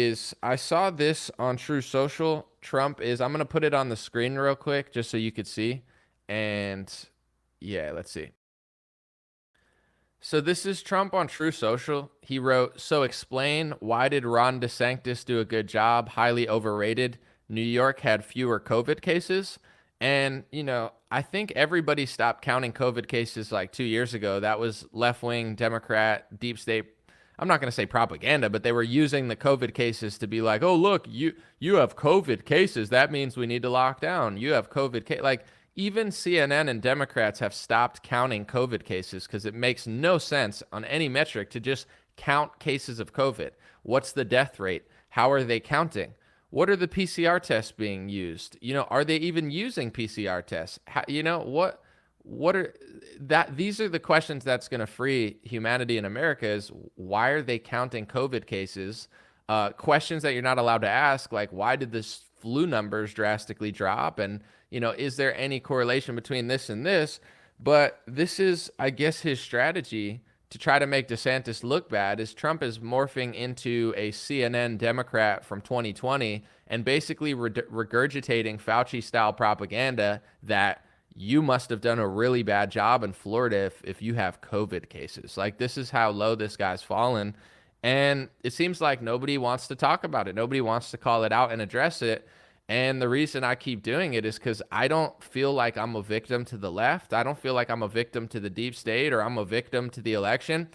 Is I saw this on True Social. Trump is, I'm going to put it on the screen real quick just so you could see. And yeah, let's see. So this is Trump on True Social. He wrote, "So explain, why did Ron DeSantis do a good job? Highly overrated. New York had fewer COVID cases." And, I think everybody stopped counting COVID cases like 2 years ago. That was left wing, Democrat, deep state. I'm not going to say propaganda, but they were using the COVID cases to be like, "Oh, look, you have COVID cases. That means we need to lock down. You have COVID case." Like, even CNN and Democrats have stopped counting COVID cases because it makes no sense on any metric to just count cases of COVID. What's the death rate? How are they counting? What are the PCR tests being used? Are they even using PCR tests? What are that these are the questions that's going to free humanity in America is why are they counting COVID cases? Questions that you're not allowed to ask, like why did this flu numbers drastically drop? And, is there any correlation between this and this? But this is, I guess, his strategy to try to make DeSantis look bad is Trump is morphing into a CNN Democrat from 2020 and basically regurgitating Fauci style propaganda that you must have done a really bad job in Florida if you have COVID cases. Like, this is how low this guy's fallen. And it seems like nobody wants to talk about it. Nobody wants to call it out and address it. And the reason I keep doing it is because I don't feel like I'm a victim to the left. I don't feel like I'm a victim to the deep state or I'm a victim to the election.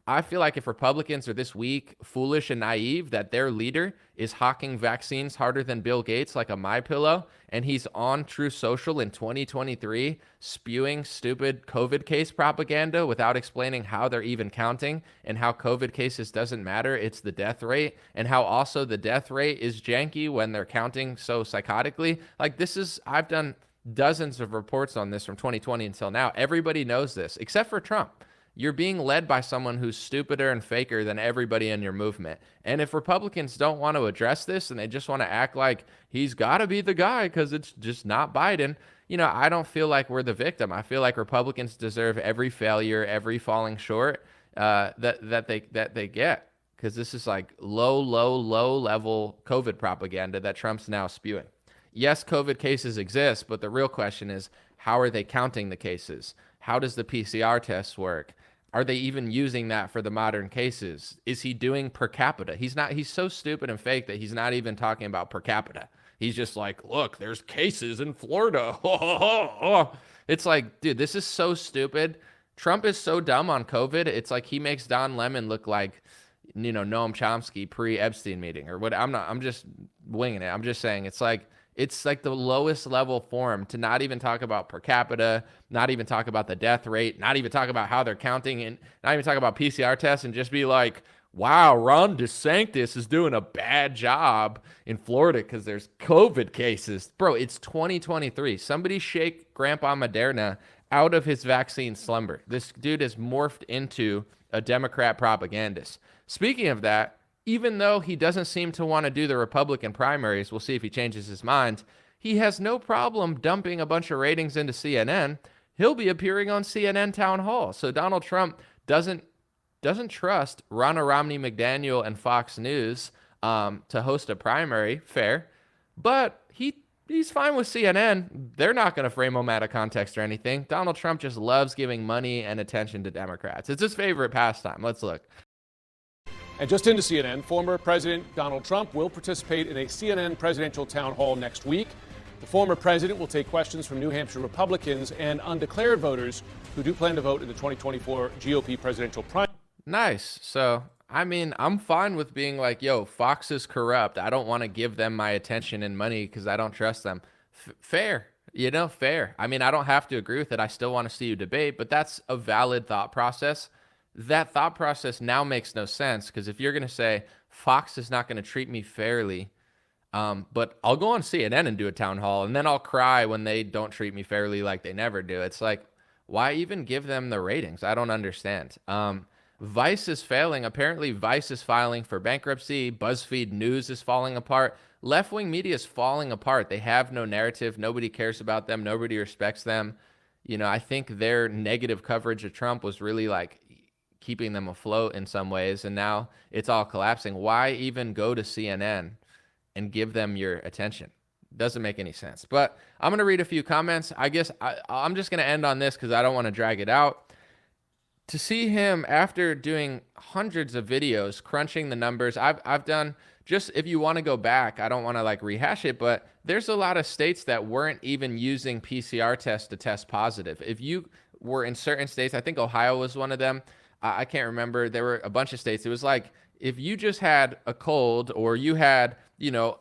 I feel like if Republicans are this weak, foolish, and naive that their leader is hawking vaccines harder than Bill Gates like a MyPillow, and he's on True Social in 2023 spewing stupid COVID case propaganda without explaining how they're even counting and how COVID cases doesn't matter, it's the death rate, and how also the death rate is janky when they're counting so psychotically. Like, I've done dozens of reports on this from 2020 until now. Everybody knows this except for Trump. You're being led by someone who's stupider and faker than everybody in your movement. And if Republicans don't want to address this and they just want to act like he's got to be the guy because it's just not Biden, I don't feel like we're the victim. I feel like Republicans deserve every failure, every falling short that they get, because this is like low, low, low level COVID propaganda that Trump's now spewing. Yes, COVID cases exist, but the real question is, how are they counting the cases? How does the PCR test work? Are they even using that for the modern cases? Is he doing per capita? He's not. He's so stupid and fake that he's not even talking about per capita. He's just like, look, there's cases in Florida. It's like, dude, this is so stupid. Trump is so dumb on COVID. It's like he makes Don Lemon look like, Noam Chomsky pre-Epstein meeting or what. I'm just winging it. I'm just saying it's like the lowest level form to not even talk about per capita, not even talk about the death rate, not even talk about how they're counting, and not even talk about PCR tests, and just be like, wow, Ron DeSantis is doing a bad job in Florida because there's COVID cases. Bro, it's 2023. Somebody shake Grandpa Moderna out of his vaccine slumber. This dude has morphed into a Democrat propagandist. Speaking of that, even though he doesn't seem to want to do the Republican primaries, we'll see if he changes his mind, he has no problem dumping a bunch of ratings into CNN. He'll be appearing on CNN Town Hall. So Donald Trump doesn't trust Ronna Romney McDaniel and Fox News to host a primary. Fair. But he's fine with CNN. They're not going to frame him out of context or anything. Donald Trump just loves giving money and attention to Democrats. It's his favorite pastime. Let's look. And just into CNN, former President Donald Trump will participate in a CNN presidential town hall next week. The former president will take questions from New Hampshire Republicans and undeclared voters who do plan to vote in the 2024 GOP presidential primary. Nice. So, I mean, I'm fine with being like, yo, Fox is corrupt. I don't want to give them my attention and money because I don't trust them. Fair. Fair. I mean, I don't have to agree with it. I still want to see you debate, but that's a valid thought process. That thought process now makes no sense because if you're going to say Fox is not going to treat me fairly, but I'll go on CNN and do a town hall and then I'll cry when they don't treat me fairly like they never do. It's like, why even give them the ratings? I don't understand. Vice is failing. Apparently, Vice is filing for bankruptcy. BuzzFeed News is falling apart. Left-wing media is falling apart. They have no narrative. Nobody cares about them. Nobody respects them. I think their negative coverage of Trump was really like keeping them afloat in some ways, and now it's all collapsing. Why even go to CNN and give them your attention? Doesn't make any sense. But I'm going to read a few comments. I guess I'm just going to end on this because I don't want to drag it out. To see him after doing hundreds of videos, crunching the numbers, I've done, just if you want to go back, I don't want to like rehash it, but there's a lot of states that weren't even using PCR tests to test positive. If you were in certain states, I think Ohio was one of them. I can't remember. There were a bunch of states. It was like if you just had a cold or you had,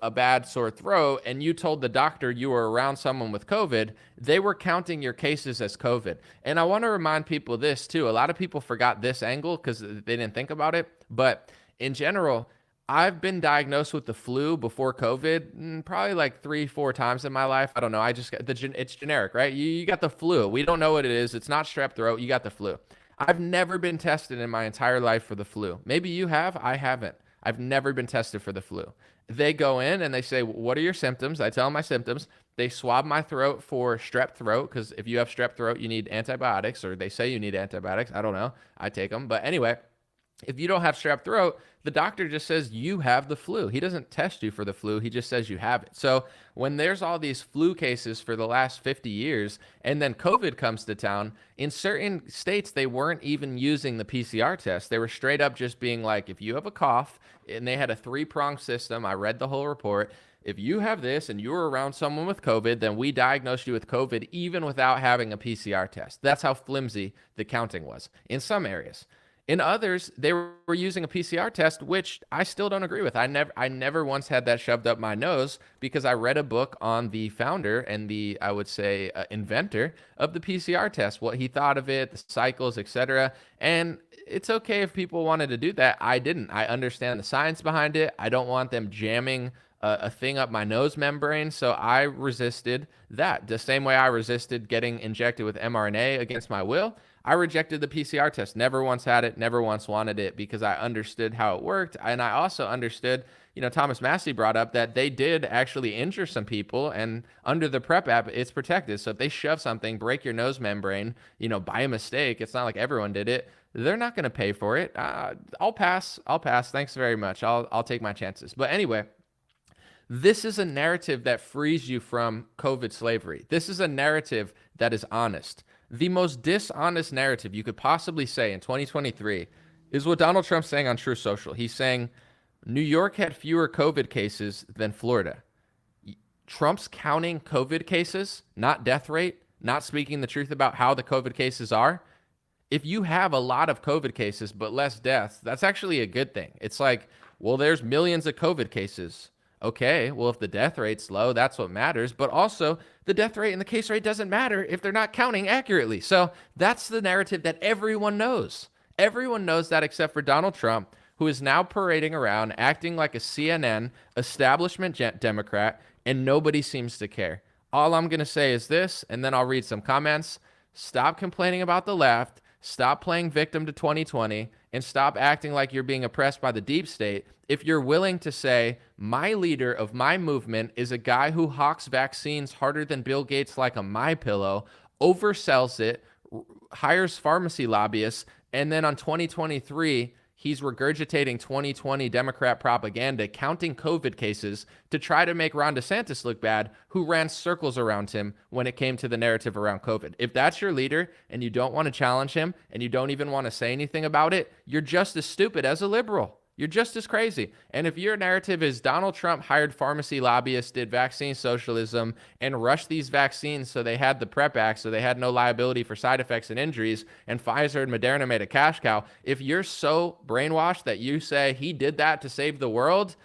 a bad sore throat and you told the doctor you were around someone with COVID, they were counting your cases as COVID. And I want to remind people this too. A lot of people forgot this angle because they didn't think about it. But in general, I've been diagnosed with the flu before COVID, probably like 3, 4 times in my life. I don't know. I just got it's generic, right? You got the flu. We don't know what it is. It's not strep throat. You got the flu. I've never been tested in my entire life for the flu. Maybe you have. I haven't. I've never been tested for the flu. They go in and they say, "What are your symptoms?" I tell them my symptoms. They swab my throat for strep throat because if you have strep throat, you need antibiotics, or they say you need antibiotics. I don't know. I take them. But anyway, if you don't have strep throat, the doctor just says you have the flu. He doesn't test you for the flu. He just says you have it. So when there's all these flu cases for the last 50 years and then COVID comes to town, in certain states, they weren't even using the PCR test. They were straight up just being like, if you have a cough, and they had a 3-pronged system. I read the whole report. If you have this and you were around someone with COVID, then we diagnosed you with COVID even without having a PCR test. That's how flimsy the counting was in some areas. In others, they were using a PCR test, which I still don't agree with. I never once had that shoved up my nose because I read a book on the founder and the, I would say, inventor of the PCR test, what he thought of it, the cycles, etc. And it's okay if people wanted to do that. I didn't. I understand the science behind it. I don't want them jamming a thing up my nose membrane. So I resisted that. The same way I resisted getting injected with mRNA against my will. I rejected the PCR test. Never once had it, never once wanted it because I understood how it worked. And I also understood, Thomas Massey brought up that they did actually injure some people, and under the PrEP app, it's protected. So if they shove something, break your nose membrane, by a mistake, it's not like everyone did it. They're not going to pay for it. I'll pass. I'll pass. Thanks very much. I'll take my chances. But anyway, this is a narrative that frees you from COVID slavery. This is a narrative that is honest. The most dishonest narrative you could possibly say in 2023 is what Donald Trump's saying on True Social. He's saying New York had fewer COVID cases than Florida. Trump's counting COVID cases, not death rate, not speaking the truth about how the COVID cases are. If you have a lot of COVID cases but less deaths, that's actually a good thing. It's like, well, there's millions of COVID cases. Okay, well, if the death rate's low, that's what matters. But also, the death rate and the case rate doesn't matter if they're not counting accurately. So that's the narrative that everyone knows. Everyone knows that except for Donald Trump, who is now parading around acting like a CNN establishment Democrat, and nobody seems to care. All I'm going to say is this, and then I'll read some comments. Stop complaining about the left. Stop playing victim to 2020 and stop acting like you're being oppressed by the deep state. If you're willing to say, my leader of my movement is a guy who hawks vaccines harder than Bill Gates like a MyPillow, oversells it, hires pharmacy lobbyists, and then on 2023, he's regurgitating 2020 Democrat propaganda, counting COVID cases to try to make Ron DeSantis look bad, who ran circles around him when it came to the narrative around COVID. If that's your leader and you don't want to challenge him and you don't even want to say anything about it, you're just as stupid as a liberal. You're just as crazy. And if your narrative is Donald Trump hired pharmacy lobbyists, did vaccine socialism, and rushed these vaccines so they had the PrEP Act, so they had no liability for side effects and injuries, and Pfizer and Moderna made a cash cow, if you're so brainwashed that you say he did that to save the world,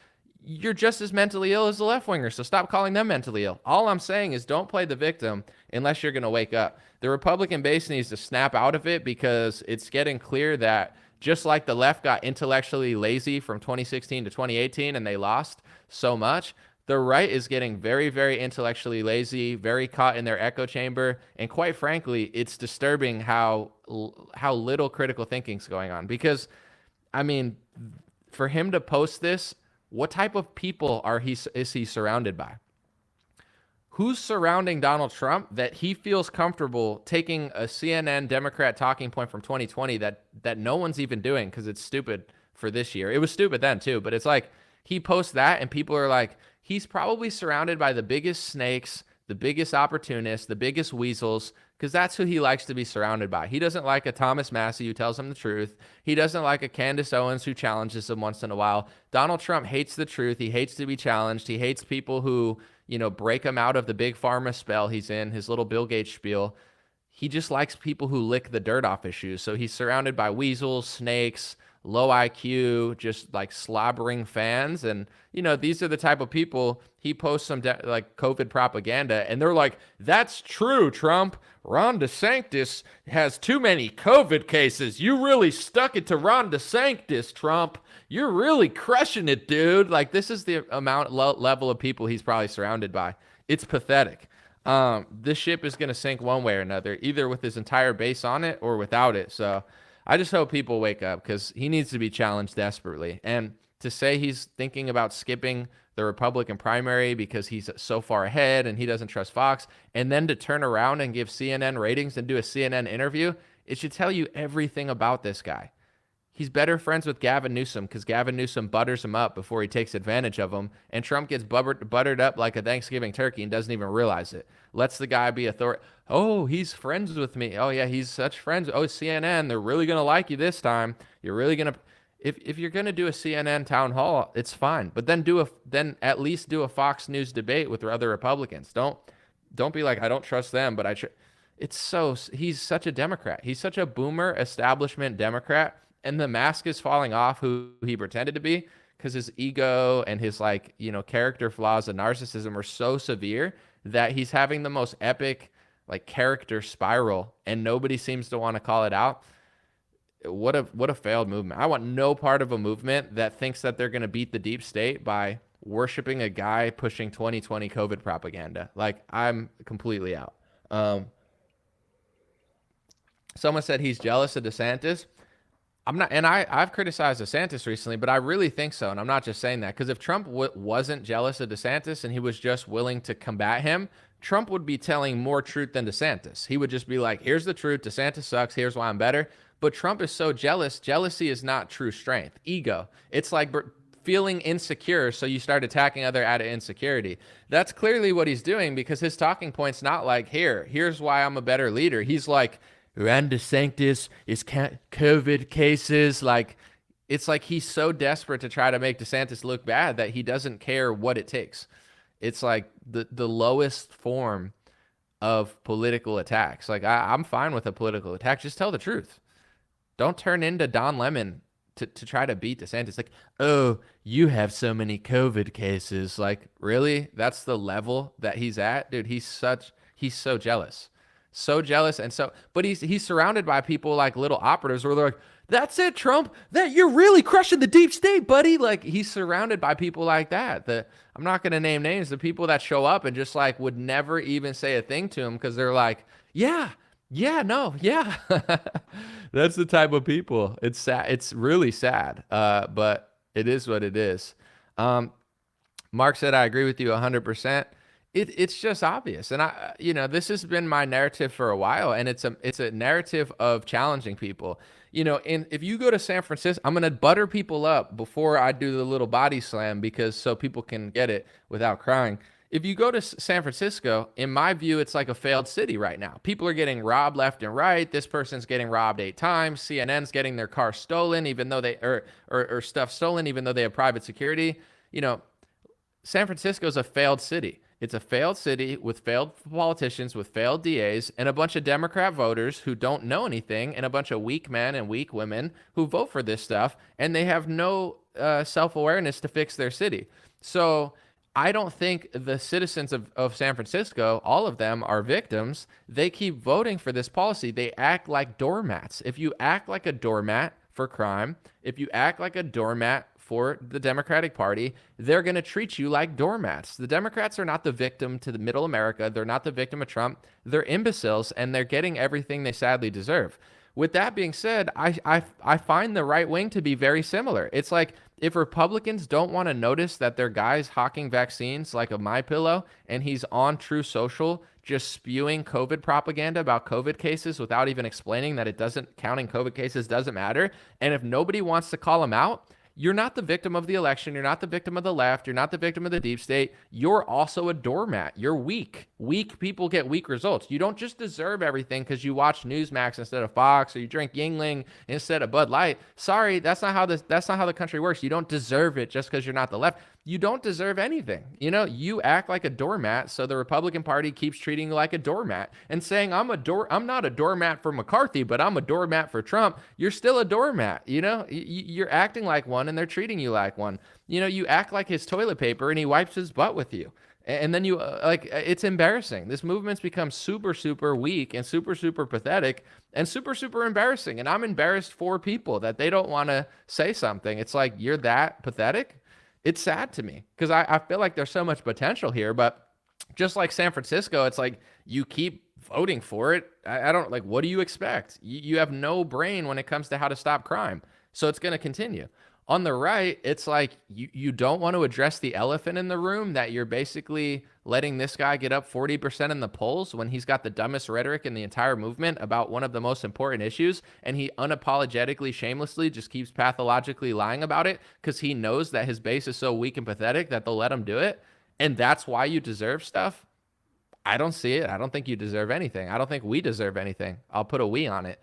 you're just as mentally ill as the left winger. So stop calling them mentally ill. All I'm saying is don't play the victim unless you're going to wake up. The Republican base needs to snap out of it because it's getting clear that just like the left got intellectually lazy from 2016 to 2018 and they lost so much, the right is getting very, very intellectually lazy, very caught in their echo chamber. And quite frankly, it's disturbing how little critical thinking's going on. Because, I mean, for him to post this, what type of people is he surrounded by? who's surrounding Donald Trump that he feels comfortable taking a CNN Democrat talking point from 2020 that no one's even doing because it's stupid for this year. It was stupid then too, but it's like he posts that and people are like, he's probably surrounded by the biggest snakes, the biggest opportunists, the biggest weasels, because that's who he likes to be surrounded by. He doesn't like a Thomas Massey who tells him the truth. He doesn't like a Candace Owens who challenges him once in a while. Donald Trump hates the truth. He hates to be challenged. He hates people who, break him out of the big pharma spell he's in, his little Bill Gates spiel. He just likes people who lick the dirt off his shoes. So he's surrounded by weasels, snakes, low IQ, just like slobbering fans. And, these are the type of people he posts some like COVID propaganda. And they're like, that's true, Trump. Ron DeSantis has too many COVID cases. You really stuck it to Ron DeSantis, Trump. You're really crushing it, dude. Like, this is the level of people he's probably surrounded by. It's pathetic. This ship is going to sink one way or another, either with his entire base on it or without it. So I just hope people wake up because he needs to be challenged desperately. And to say he's thinking about skipping the Republican primary because he's so far ahead and he doesn't trust Fox, and then to turn around and give CNN ratings and do a CNN interview, it should tell you everything about this guy. He's better friends with Gavin Newsom because Gavin Newsom butters him up before he takes advantage of him, and Trump gets buttered up like a Thanksgiving turkey and doesn't even realize it. Lets the guy be authority. Oh, he's friends with me. Oh, yeah, he's such friends. Oh, CNN, they're really going to like you this time. You're really going to... If you're going to do a CNN town hall, it's fine. But then at least do a Fox News debate with other Republicans. Don't be like, I don't trust them, but he's such a Democrat. He's such a boomer establishment Democrat. And the mask is falling off who he pretended to be because his ego and his character flaws and narcissism are so severe that he's having the most epic character spiral and nobody seems to want to call it out. What a failed movement. I want no part of a movement that thinks that they're going to beat the deep state by worshiping a guy pushing 2020 COVID propaganda. I'm completely out. Someone said he's jealous of DeSantis. I'm not, and I've criticized DeSantis recently, but I really think so, and I'm not just saying that because if Trump wasn't jealous of DeSantis and he was just willing to combat him, Trump would be telling more truth than DeSantis. He would just be like, "Here's the truth. DeSantis sucks. Here's why I'm better." But Trump is so jealous. Jealousy is not true strength. Ego. It's like feeling insecure, so you start attacking other out of insecurity. That's clearly what he's doing because his talking point's not like, here's why I'm a better leader. He's like, Ron DeSantis is COVID cases. It's like he's so desperate to try to make DeSantis look bad that he doesn't care what it takes. It's like the lowest form of political attacks. I'm fine with a political attack. Just tell the truth. Don't turn into Don Lemon to try to beat DeSantis. Oh, you have so many COVID cases. Really? That's the level that he's at? Dude, he's so jealous. So jealous but he's surrounded by people like little operatives where they're like, that's it, Trump. That you're really crushing the deep state, buddy. He's surrounded by people like that. I'm not going to name names. The people that show up and just would never even say a thing to him because they're like, yeah. That's the type of people. It's sad. It's really sad. But it is what it is. Mark said, I agree with you 100%. It's just obvious. And this has been my narrative for a while, and it's a narrative of challenging people. And if you go to San Francisco, I'm going to butter people up before I do the little body slam so people can get it without crying. If you go to San Francisco, in my view, it's like a failed city right now. People are getting robbed left and right. This person's getting robbed 8 times. CNN's getting their car stolen, even though or stuff stolen, even though they have private security. San Francisco's a failed city. It's a failed city with failed politicians, with failed DAs, and a bunch of Democrat voters who don't know anything, and a bunch of weak men and weak women who vote for this stuff, and they have no self-awareness to fix their city. So I don't think the citizens of San Francisco, all of them are victims. They keep voting for this policy. They act like doormats. If you act like a doormat for crime, if you act like a doormat for the Democratic Party, they're going to treat you like doormats. The Democrats are not the victim to the middle America. They're not the victim of Trump. They're imbeciles, and they're getting everything they sadly deserve. With that being said, I find the right wing to be very similar. It's like If Republicans don't want to notice that their guy's hawking vaccines like a MyPillow and he's on True Social just spewing COVID propaganda about COVID cases without even explaining that it doesn't, counting COVID cases doesn't matter, and if nobody wants to call him out, you're not the victim of the election. You're not the victim of the left. You're not the victim of the deep state. You're also a doormat. You're weak. Weak people get weak results. You don't just deserve everything because you watch Newsmax instead of Fox, or you drink Yingling instead of Bud Light. Sorry, that's not how the country works. You don't deserve it just because you're not the left. You don't deserve anything. You know, you act like a doormat, so the Republican Party keeps treating you like a doormat and saying, I'm not a doormat for McCarthy, but I'm a doormat for Trump. You're still a doormat. You know, you're acting like one and they're treating you like one. You know, you act like his toilet paper and he wipes his butt with you. And then you it's embarrassing. This movement's become super, super weak and super, super pathetic and super, super embarrassing. And I'm embarrassed for people that they don't want to say something. It's like, you're that pathetic. It's sad to me because I feel like there's so much potential here. But just like San Francisco, it's like you keep voting for it. I don't like, what do you expect? You have no brain when it comes to how to stop crime. So it's going to continue. On the right, it's like you don't want to address the elephant in the room that you're basically letting this guy get up 40% in the polls when he's got the dumbest rhetoric in the entire movement about one of the most important issues. And he unapologetically, shamelessly just keeps pathologically lying about it because he knows that his base is so weak and pathetic that they'll let him do it. And that's why you deserve stuff. I don't see it. I don't think you deserve anything. I don't think we deserve anything. I'll put a we on it.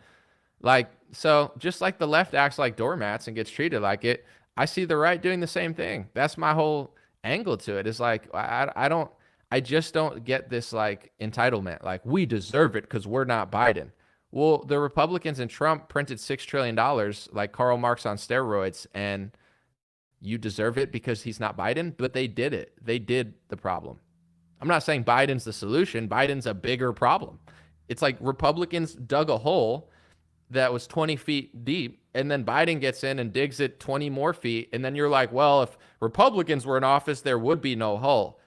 Like, so just like the left acts like doormats and gets treated like it, I see the right doing the same thing. That's my whole angle to it. Is like, I just don't get this like entitlement. Like, we deserve it because we're not Biden. Well, the Republicans and Trump printed $6 trillion like Karl Marx on steroids, and you deserve it because he's not Biden, but they did it. They did the problem. I'm not saying Biden's the solution. Biden's a bigger problem. It's like Republicans dug a hole that was 20 feet deep, and then Biden gets in and digs it 20 more feet, and then you're like, well, if Republicans were in office, there would be no hole.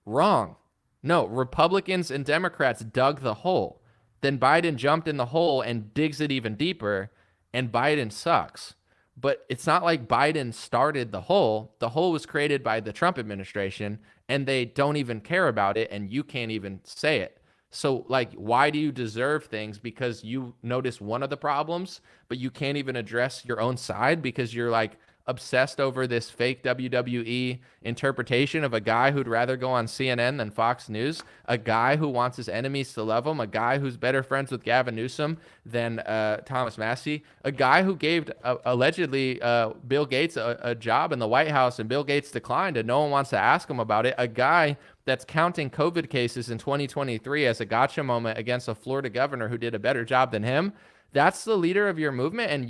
Wrong. No, Republicans and Democrats dug the hole. Then Biden jumped in the hole and digs it even deeper, and Biden sucks. But it's not like Biden started the hole. The hole was created by the Trump administration, and they don't even care about it, and you can't even say it. So, like, why do you deserve things because you notice one of the problems, but you can't even address your own side because you're like obsessed over this fake WWE interpretation of a guy who'd rather go on CNN than Fox News, a guy who wants his enemies to love him, a guy who's better friends with Gavin Newsom than Thomas Massey, a guy who gave allegedly Bill Gates a job in the White House and Bill Gates declined and no one wants to ask him about it, a guy that's counting COVID cases in 2023 as a gotcha moment against a Florida governor who did a better job than him. That's the leader of your movement, and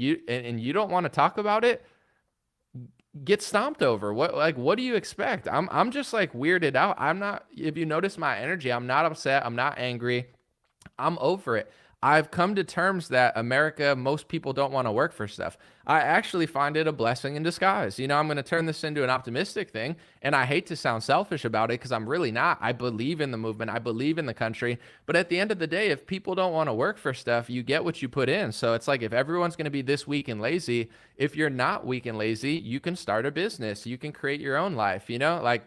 you don't want to talk about it. Get stomped over. What do you expect? I'm just like weirded out. I'm not, if you notice my energy, I'm not upset, I'm not angry. I'm over it. I've come to terms that America, most people don't want to work for stuff. I actually find it a blessing in disguise. You know, I'm going to turn this into an optimistic thing, and I hate to sound selfish about it because I'm really not. I believe in the movement. I believe in the country. But at the end of the day, if people don't want to work for stuff, you get what you put in. So it's like if everyone's going to be this weak and lazy, if you're not weak and lazy, you can start a business. You can create your own life. You know, like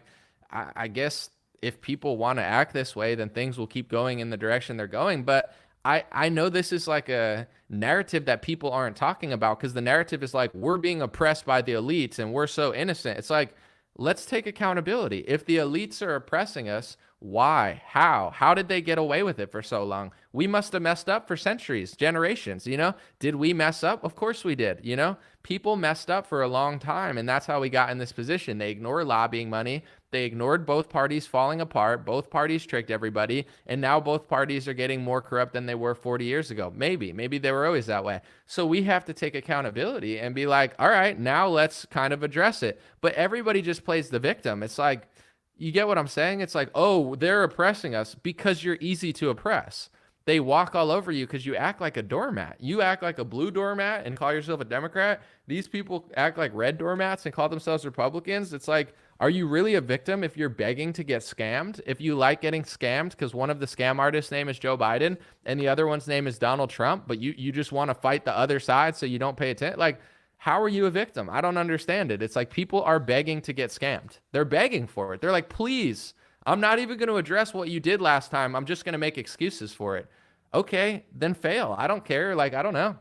I guess if people want to act this way, then things will keep going in the direction they're going. But I know this is like a narrative that people aren't talking about because the narrative is like, we're being oppressed by the elites and we're so innocent. It's like, let's take accountability. If the elites are oppressing us, why? How? How did they get away with it for so long? We must have messed up for centuries, generations, you know? Did we mess up? Of course we did, you know? People messed up for a long time, and that's how we got in this position. They ignored lobbying money. They ignored both parties falling apart. Both parties tricked everybody, and now both parties are getting more corrupt than they were 40 years ago. Maybe they were always that way. So we have to take accountability and be like, all right, now let's kind of address it. But everybody just plays the victim. It's like, you get what I'm saying? It's like, oh, they're oppressing us because you're easy to oppress. They walk all over you because you act like a doormat. You act like a blue doormat and call yourself a Democrat. These people act like red doormats and call themselves Republicans. It's like, are you really a victim if you're begging to get scammed? If you like getting scammed because one of the scam artists' name is Joe Biden and the other one's name is Donald Trump, but you just want to fight the other side so you don't pay attention? Like, How are you a victim? I don't understand it. It's like people are begging to get scammed. They're begging for it. They're like, please, I'm not even going to address what you did last time. I'm just going to make excuses for it. Okay, then fail. I don't care. Like, I don't know.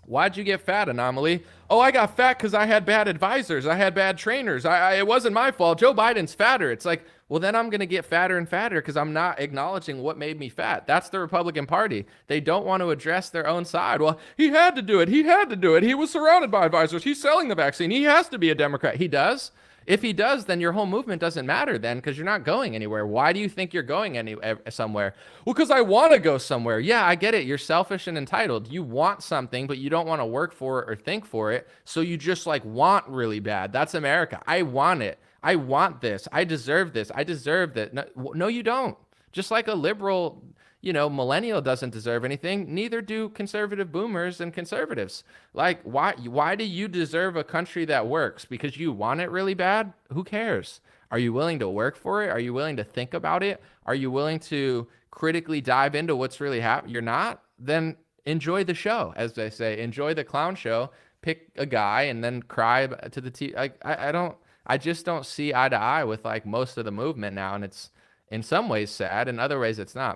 Why'd you get fat, Anomaly? Oh, I got fat because I had bad advisors. I had bad trainers. It wasn't my fault. Joe Biden's fatter. It's like, well, then I'm going to get fatter and fatter because I'm not acknowledging what made me fat. That's the Republican Party. They don't want to address their own side. Well, he had to do it. He had to do it. He was surrounded by advisors. He's selling the vaccine. He has to be a Democrat. He does. If he does, then your whole movement doesn't matter then because you're not going anywhere. Why do you think you're going somewhere? Well, because I want to go somewhere. Yeah, I get it. You're selfish and entitled. You want something, but you don't want to work for it or think for it. So you just like want really bad. That's America. I want it. I want this. I deserve this. I deserve that. No, no, you don't. Just like a liberal, millennial doesn't deserve anything. Neither do conservative boomers and conservatives. Like, why do you deserve a country that works? Because you want it really bad? Who cares? Are you willing to work for it? Are you willing to think about it? Are you willing to critically dive into what's really happening? You're not? Then enjoy the show, as they say. Enjoy the clown show. Pick a guy and then cry to the TV. I just don't see eye to eye with like most of the movement now. And it's in some ways sad. In other ways, it's not.